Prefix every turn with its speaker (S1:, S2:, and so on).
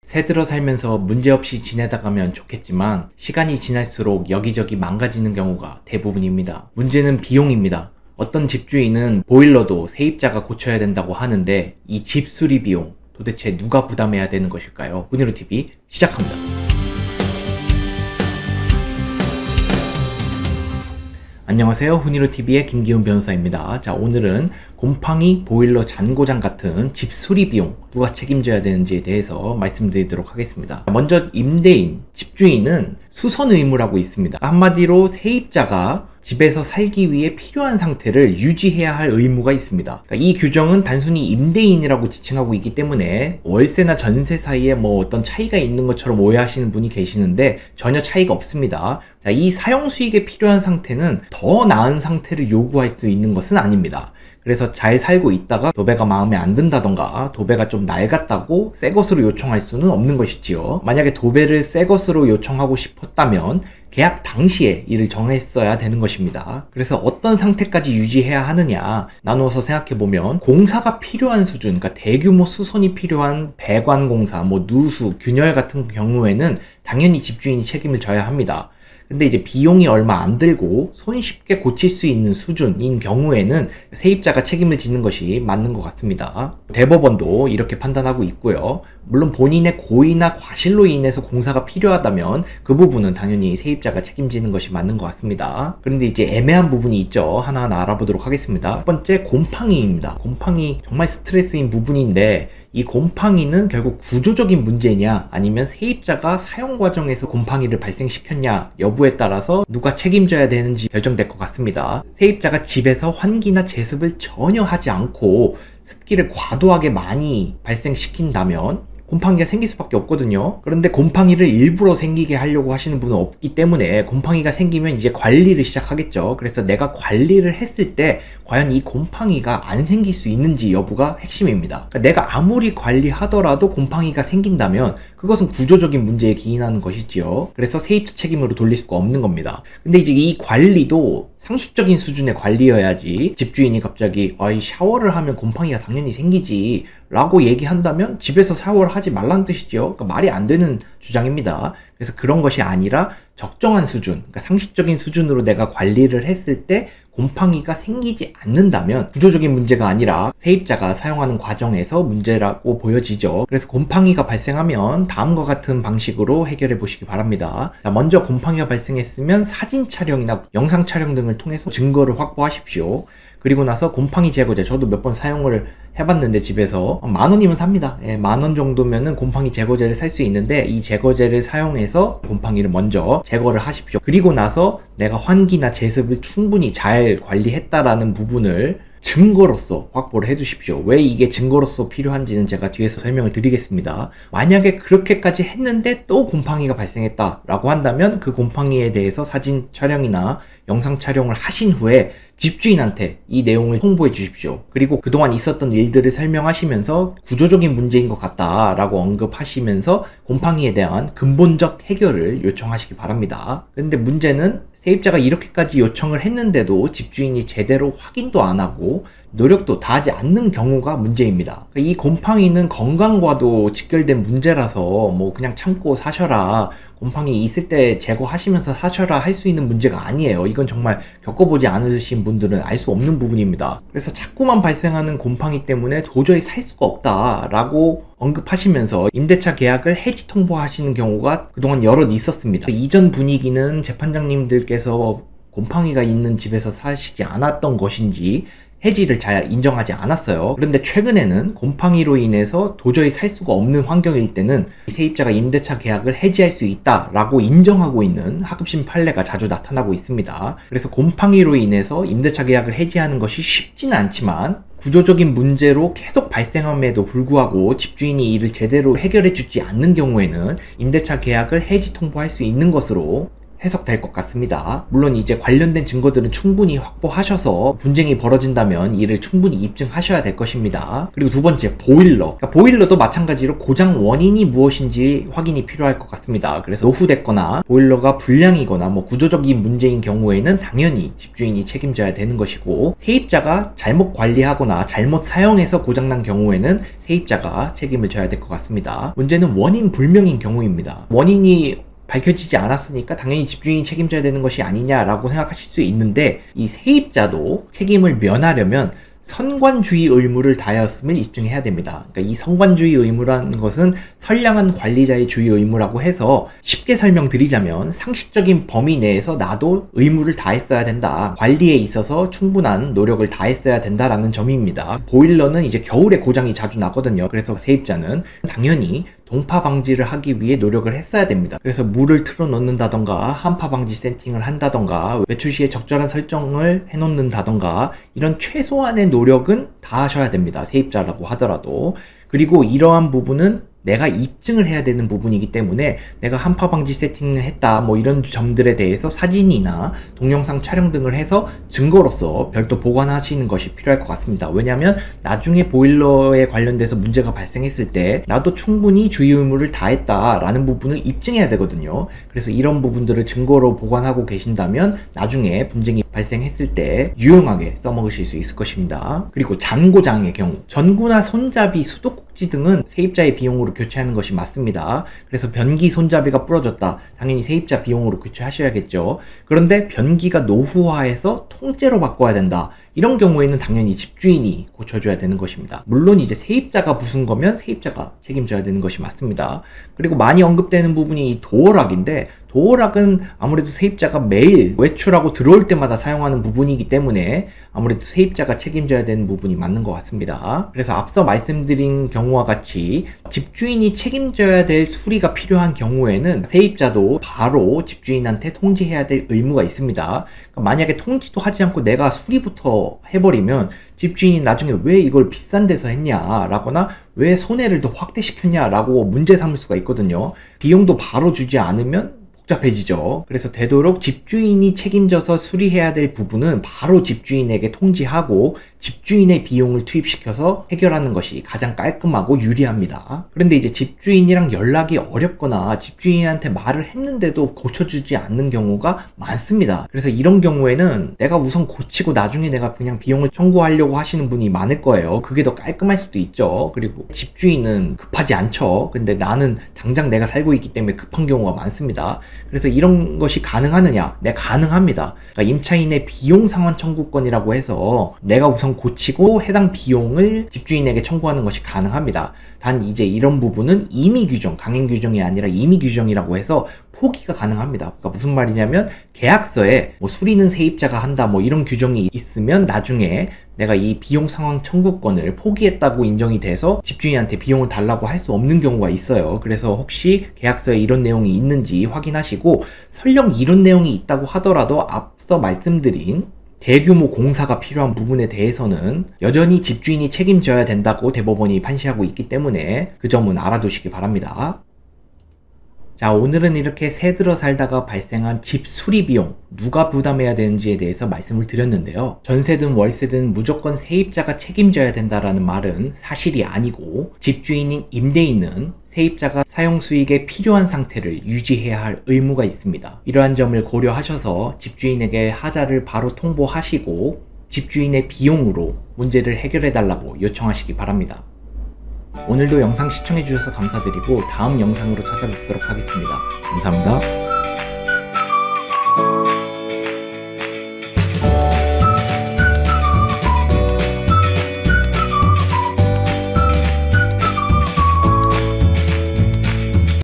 S1: 새들어 살면서 문제없이 지내다 가면 좋겠지만 시간이 지날수록 여기저기 망가지는 경우가 대부분입니다. 문제는 비용입니다. 어떤 집주인은 보일러도 세입자가 고쳐야 된다고 하는데 이 집 수리 비용 도대체 누가 부담해야 되는 것일까요? 훈이로TV 시작합니다. 안녕하세요. 훈이로TV의 김기훈 변호사입니다. 자, 오늘은 곰팡이, 보일러 잔고장 같은 집 수리 비용 누가 책임져야 되는지에 대해서 말씀드리도록 하겠습니다. 먼저 임대인, 집주인은 수선 의무라고 있습니다. 한마디로 세입자가 집에서 살기 위해 필요한 상태를 유지해야 할 의무가 있습니다. 그러니까 이 규정은 단순히 임대인이라고 지칭하고 있기 때문에 월세나 전세 사이에 어떤 차이가 있는 것처럼 오해하시는 분이 계시는데 전혀 차이가 없습니다. 자, 이 사용 수익에 필요한 상태는 더 나은 상태를 요구할 수 있는 것은 아닙니다. 그래서 잘 살고 있다가 도배가 마음에 안 든다던가 도배가 좀 낡았다고 새 것으로 요청할 수는 없는 것이지요. 만약에 도배를 새 것으로 요청하고 싶었다면 계약 당시에 이를 정했어야 되는 것입니다. 그래서 어떤 상태까지 유지해야 하느냐 나누어서 생각해보면 공사가 필요한 수준, 그러니까 대규모 수선이 필요한 배관 공사, 누수, 균열 같은 경우에는 당연히 집주인이 책임을 져야 합니다. 근데 이제 비용이 얼마 안 들고 손쉽게 고칠 수 있는 수준인 경우에는 세입자가 책임을 지는 것이 맞는 것 같습니다. 대법원도 이렇게 판단하고 있고요. 물론 본인의 고의나 과실로 인해서 공사가 필요하다면 그 부분은 당연히 세입자가 책임지는 것이 맞는 것 같습니다. 그런데 이제 애매한 부분이 있죠. 하나하나 알아보도록 하겠습니다. 첫 번째, 곰팡이입니다. 곰팡이 정말 스트레스인 부분인데 이 곰팡이는 결국 구조적인 문제냐 아니면 세입자가 사용 과정에서 곰팡이를 발생시켰냐 여부에 따라서 누가 책임져야 되는지 결정될 것 같습니다. 세입자가 집에서 환기나 제습을 전혀 하지 않고 습기를 과도하게 많이 발생시킨다면 곰팡이가 생길 수밖에 없거든요. 그런데 곰팡이를 일부러 생기게 하려고 하시는 분은 없기 때문에 곰팡이가 생기면 이제 관리를 시작하겠죠. 그래서 내가 관리를 했을 때 과연 이 곰팡이가 안 생길 수 있는지 여부가 핵심입니다. 그러니까 내가 아무리 관리하더라도 곰팡이가 생긴다면 그것은 구조적인 문제에 기인하는 것이지요. 그래서 세입자 책임으로 돌릴 수가 없는 겁니다. 근데 이제 이 관리도 상식적인 수준의 관리여야지 집주인이 갑자기 샤워를 하면 곰팡이가 당연히 생기지 라고 얘기한다면 집에서 샤워를 하지 말라는 뜻이죠. 그러니까 말이 안 되는 주장입니다. 그래서 그런 것이 아니라 적정한 수준, 그러니까 상식적인 수준으로 내가 관리를 했을 때 곰팡이가 생기지 않는다면 구조적인 문제가 아니라 세입자가 사용하는 과정에서 문제라고 보여지죠. 그래서 곰팡이가 발생하면 다음과 같은 방식으로 해결해 보시기 바랍니다. 자, 먼저 곰팡이가 발생했으면 사진 촬영이나 영상 촬영 등을 통해서 증거를 확보하십시오. 그리고 나서 곰팡이 제거제, 저도 몇 번 사용을 해봤는데 집에서 10,000원이면 삽니다. 10,000원 정도면은 곰팡이 제거제를 살 수 있는데 이 제거제를 사용해서 곰팡이를 먼저 제거를 하십시오. 그리고 나서 내가 환기나 제습을 충분히 잘 관리했다라는 부분을 증거로서 확보를 해두십시오. 왜 이게 증거로서 필요한지는 제가 뒤에서 설명을 드리겠습니다. 만약에 그렇게까지 했는데 또 곰팡이가 발생했다라고 한다면 그 곰팡이에 대해서 사진 촬영이나 영상 촬영을 하신 후에 집주인한테 이 내용을 홍보해 주십시오. 그리고 그동안 있었던 일들을 설명하시면서 구조적인 문제인 것 같다라고 언급하시면서 곰팡이에 대한 근본적 해결을 요청하시기 바랍니다. 근데 문제는 세입자가 이렇게까지 요청을 했는데도 집주인이 제대로 확인도 안 하고 노력도 다하지 않는 경우가 문제입니다. 이 곰팡이는 건강과도 직결된 문제라서 그냥 참고 사셔라, 곰팡이 있을 때 제거하시면서 사셔라 할 수 있는 문제가 아니에요. 이건 정말 겪어보지 않으신 분들은 알 수 없는 부분입니다. 그래서 자꾸만 발생하는 곰팡이 때문에 도저히 살 수가 없다라고 언급하시면서 임대차 계약을 해지 통보하시는 경우가 그동안 여럿 있었습니다. 이전 분위기는 재판장님들께서 곰팡이가 있는 집에서 사시지 않았던 것인지 해지를 잘 인정하지 않았어요. 그런데 최근에는 곰팡이로 인해서 도저히 살 수가 없는 환경일 때는 세입자가 임대차 계약을 해지할 수 있다라고 인정하고 있는 하급심 판례가 자주 나타나고 있습니다. 그래서 곰팡이로 인해서 임대차 계약을 해지하는 것이 쉽지는 않지만 구조적인 문제로 계속 발생함에도 불구하고 집주인이 이를 제대로 해결해 주지 않는 경우에는 임대차 계약을 해지 통보할 수 있는 것으로 해석될 것 같습니다. 물론 이제 관련된 증거들은 충분히 확보하셔서 분쟁이 벌어진다면 이를 충분히 입증하셔야 될 것입니다. 그리고 두 번째, 보일러. 그러니까 보일러도 마찬가지로 고장 원인이 무엇인지 확인이 필요할 것 같습니다. 그래서 노후됐거나 보일러가 불량이거나 구조적인 문제인 경우에는 당연히 집주인이 책임져야 되는 것이고, 세입자가 잘못 관리하거나 잘못 사용해서 고장난 경우에는 세입자가 책임을 져야 될 것 같습니다. 문제는 원인 불명인 경우입니다. 원인이 밝혀지지 않았으니까 당연히 집주인이 책임져야 되는 것이 아니냐라고 생각하실 수 있는데, 이 세입자도 책임을 면하려면 선관주의 의무를 다하였음을 입증해야 됩니다. 그러니까 이 선관주의 의무라는 것은 선량한 관리자의 주의 의무라고 해서, 쉽게 설명드리자면 상식적인 범위 내에서 나도 의무를 다했어야 된다, 관리에 있어서 충분한 노력을 다했어야 된다라는 점입니다. 보일러는 이제 겨울에 고장이 자주 나거든요. 그래서 세입자는 당연히 동파 방지를 하기 위해 노력을 했어야 됩니다. 그래서 물을 틀어 놓는다던가 한파 방지 세팅을 한다던가 외출 시에 적절한 설정을 해 놓는다던가 이런 최소한의 노력은 다 하셔야 됩니다. 세입자라고 하더라도. 그리고 이러한 부분은 내가 입증을 해야 되는 부분이기 때문에 내가 한파 방지 세팅을 했다 이런 점들에 대해서 사진이나 동영상 촬영 등을 해서 증거로서 별도 보관하시는 것이 필요할 것 같습니다. 왜냐하면 나중에 보일러에 관련돼서 문제가 발생했을 때 나도 충분히 주의 의무를 다했다라는 부분을 입증해야 되거든요. 그래서 이런 부분들을 증거로 보관하고 계신다면 나중에 분쟁이 발생했을 때 유용하게 써먹으실 수 있을 것입니다. 그리고 잔고장의 경우, 전구나 손잡이, 수도꼭지 등은 세입자의 비용으로 교체하는 것이 맞습니다. 그래서 변기 손잡이가 부러졌다, 당연히 세입자 비용으로 교체하셔야겠죠. 그런데 변기가 노후화해서 통째로 바꿔야 된다, 이런 경우에는 당연히 집주인이 고쳐줘야 되는 것입니다. 물론 이제 세입자가 부순 거면 세입자가 책임져야 되는 것이 맞습니다. 그리고 많이 언급되는 부분이 이 도어락인데, 도어락은 아무래도 세입자가 매일 외출하고 들어올 때마다 사용하는 부분이기 때문에 아무래도 세입자가 책임져야 되는 부분이 맞는 것 같습니다. 그래서 앞서 말씀드린 경우와 같이 집주인이 책임져야 될 수리가 필요한 경우에는 세입자도 바로 집주인한테 통지해야 될 의무가 있습니다. 그러니까 만약에 통지도 하지 않고 내가 수리부터 해버리면 집주인이 나중에 왜 이걸 비싼 데서 했냐 라거나 왜 손해를 더 확대시켰냐 라고 문제 삼을 수가 있거든요. 비용도 바로 주지 않으면 복잡해지죠. 그래서 되도록 집주인이 책임져서 수리해야 될 부분은 바로 집주인에게 통지하고 집주인의 비용을 투입시켜서 해결하는 것이 가장 깔끔하고 유리합니다. 그런데 이제 집주인이랑 연락이 어렵거나 집주인한테 말을 했는데도 고쳐주지 않는 경우가 많습니다. 그래서 이런 경우에는 내가 우선 고치고 나중에 내가 그냥 비용을 청구하려고 하시는 분이 많을 거예요. 그게 더 깔끔할 수도 있죠. 그리고 집주인은 급하지 않죠. 근데 나는 당장 내가 살고 있기 때문에 급한 경우가 많습니다. 그래서 이런 것이 가능하느냐? 네, 가능합니다. 그러니까 임차인의 비용 상환 청구권이라고 해서 내가 우선 고치고 해당 비용을 집주인에게 청구하는 것이 가능합니다. 단 이제 이런 부분은 임의 규정, 강행 규정이 아니라 임의 규정이라고 해서 포기가 가능합니다. 그러니까 무슨 말이냐면 계약서에 수리는 세입자가 한다 이런 규정이 있으면 나중에 내가 이 비용 상환 청구권을 포기했다고 인정이 돼서 집주인한테 비용을 달라고 할 수 없는 경우가 있어요. 그래서 혹시 계약서에 이런 내용이 있는지 확인하시고, 설령 이런 내용이 있다고 하더라도 앞서 말씀드린 대규모 공사가 필요한 부분에 대해서는 여전히 집주인이 책임져야 된다고 대법원이 판시하고 있기 때문에 그 점은 알아두시기 바랍니다. 자, 오늘은 이렇게 새 들어 살다가 발생한 집 수리 비용 누가 부담해야 되는지에 대해서 말씀을 드렸는데요. 전세든 월세든 무조건 세입자가 책임져야 된다라는 말은 사실이 아니고, 집주인인 임대인은 세입자가 사용 수익에 필요한 상태를 유지해야 할 의무가 있습니다. 이러한 점을 고려하셔서 집주인에게 하자를 바로 통보하시고 집주인의 비용으로 문제를 해결해 달라고 요청하시기 바랍니다. 오늘도 영상 시청해주셔서 감사드리고 다음 영상으로 찾아뵙도록 하겠습니다. 감사합니다.